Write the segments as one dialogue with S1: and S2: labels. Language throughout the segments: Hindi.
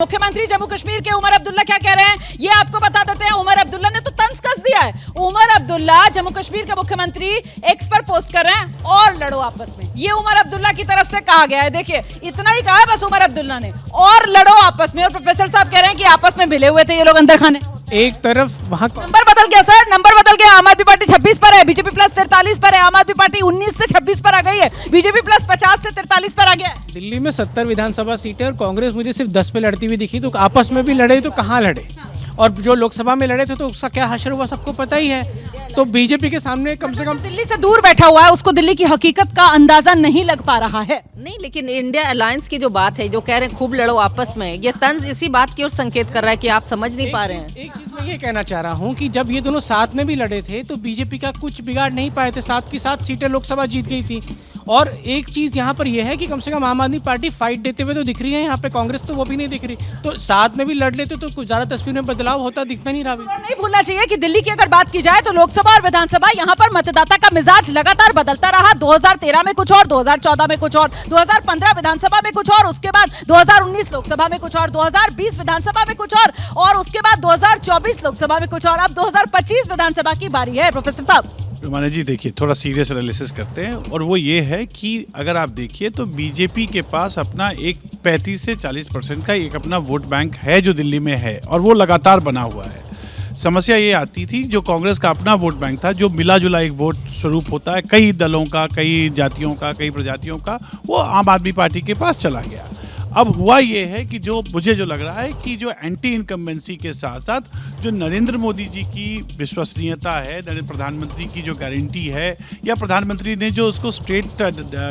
S1: मुख्यमंत्री जम्मू कश्मीर के उमर अब्दुल्ला क्या कह रहे हैं ये आपको बता देते हैं। उमर अब्दुल्ला ने तो तंज कस दिया है। उमर अब्दुल्ला जम्मू कश्मीर के मुख्यमंत्री एक्स पर पोस्ट कर रहे हैं और लड़ो आपस में। ये उमर अब्दुल्ला की तरफ से कहा गया है। देखिए इतना ही कहा है बस उमर अब्दुल्ला ने, और लड़ो आपस में। और प्रोफेसर साहब कह रहे हैं कि आपस में मिले हुए थे ये लोग अंदर खाने।
S2: एक तरफ वहाँ
S1: नंबर बदल गया सर, नंबर बदल गया। आम आदमी पार्टी 26 पर है, बीजेपी प्लस 43 पर है। आम आदमी पार्टी 19 से 26 पर आ गई है, बीजेपी प्लस 50 से 43 पर आ गया है।
S2: दिल्ली में 70 विधानसभा सीटें और कांग्रेस मुझे सिर्फ 10 पे लड़ती हुई दिखी। तो आपस में भी लड़े तो कहाँ लड़े, और जो लोकसभा में लड़े थे तो उसका क्या हश्र हुआ सबको पता ही है। तो बीजेपी के सामने कम से कम
S1: दिल्ली से दूर बैठा हुआ है, उसको दिल्ली की हकीकत का अंदाजा नहीं लग पा रहा है।
S3: नहीं, लेकिन इंडिया अलायंस की जो बात है, जो कह रहे हैं खूब लड़ो आपस में, ये तंज इसी बात की ओर संकेत कर रहा है कि आप समझ नहीं पा रहे हैं।
S2: एक चीज मैं ये कहना चाह रहा हूँ कि जब ये दोनों साथ में भी लड़े थे तो बीजेपी का कुछ बिगाड़ नहीं पाए थे। 7 की 7 सीटें लोकसभा जीत गई थी। और एक चीज यहाँ पर यह है कि कम से कम आम आदमी पार्टी फाइट देते हुए तो दिख रही है यहाँ पे, कांग्रेस तो वो भी नहीं दिख रही। तो साथ में भी लड़ लेते तो कुछ ज्यादा तस्वीर में बदलाव होता दिखता नहीं रहा।
S1: और नहीं भूलना चाहिए कि दिल्ली की अगर बात की जाए तो लोकसभा और विधानसभा यहाँ पर मतदाता का मिजाज लगातार बदलता रहा। 2013 में कुछ और, 2014 में कुछ और, 2015 विधानसभा में कुछ और, उसके बाद 2019 लोकसभा में कुछ और, 2020 विधानसभा में कुछ और उसके बाद 2024 लोकसभा में कुछ और, अब 2025 विधानसभा की बारी है। प्रोफेसर साहब
S4: माने जी देखिए, थोड़ा सीरियस एनालिसिस करते हैं, और वो ये है कि अगर आप देखिए तो बीजेपी के पास अपना एक 35 से 40% का एक अपना वोट बैंक है जो दिल्ली में है, और वो लगातार बना हुआ है। समस्या ये आती थी जो कांग्रेस का अपना वोट बैंक था, जो मिला जुला एक वोट स्वरूप होता है कई दलों का, कई जातियों का, कई प्रजातियों का, वो आम आदमी पार्टी के पास चला गया। अब हुआ ये है कि जो मुझे जो लग रहा है कि जो एंटी इनकम्बेंसी के साथ साथ जो नरेंद्र मोदी जी की विश्वसनीयता है, प्रधानमंत्री की जो गारंटी है, या प्रधानमंत्री ने जो उसको स्ट्रेट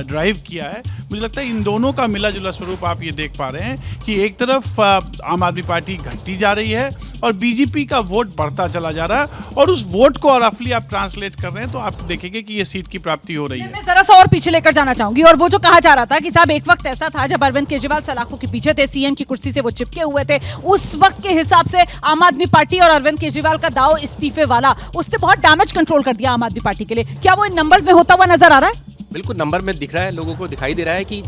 S4: ड्राइव किया है, मुझे लगता है इन दोनों का मिला जुला स्वरूप आप ये देख पा रहे हैं कि एक तरफ आम आदमी पार्टी घटती जा रही है और बीजेपी का वोट बढ़ता चला जा रहा है, और उस वोट को रफली आप ट्रांसलेट कर रहे हैं तो आप देखेंगे कि ये सीट की प्राप्ति हो रही है।
S1: मैं जरा सा और पीछे लेकर जाना चाहूंगी, और वो जो कहा जा रहा था कि साहब एक वक्त ऐसा था जब अरविंद केजरीवाल सलाखों के पीछे थे, सीएम की कुर्सी से वो चिपके हुए थे, उस वक्त के हिसाब से आम आदमी पार्टी और अरविंद केजरीवाल का दाव इस्तीफे वाला, उसने बहुत डैमेज कंट्रोल कर दिया आम आदमी पार्टी के लिए। क्या वो इन नंबर्स में होता हुआ नजर आ रहा है?
S5: बिल्कुल नंबर में दिख रहा है, लोगों को दिखाई दे रहा है कि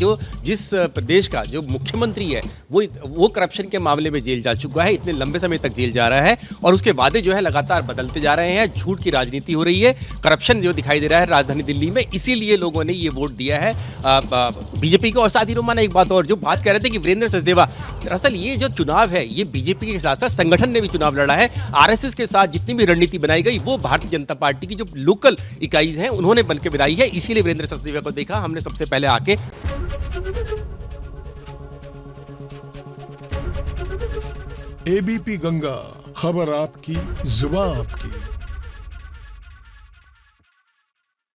S5: जिस प्रदेश का जो मुख्यमंत्री है वो करप्शन के मामले में जेल जा चुका है, इतने लंबे समय तक जेल जा रहा है, और उसके वादे जो है लगातार बदलते जा रहे हैं। झूठ की राजनीति हो रही है, करप्शन जो दिखाई दे रहा है राजधानी दिल्ली में, इसीलिए लोगों ने ये वोट दिया है बीजेपी को। और साथ ही रोमाना एक बात और जो बात कह रहे थे कि वीरेंद्र सचदेवा, दरअसल ये जो चुनाव है ये बीजेपी के साथ साथ संगठन ने भी चुनाव लड़ा है। आरएसएस के साथ जितनी भी रणनीति बनाई गई वो भारतीय जनता पार्टी की जो लोकल इकाईज हैं उन्होंने बनकर बनाई है, इसीलिए वीरेंद्र सचदेवा को देखा हमने सबसे पहले आके।
S6: एबीपी गंगा, खबर आपकी, जुबान आपकी।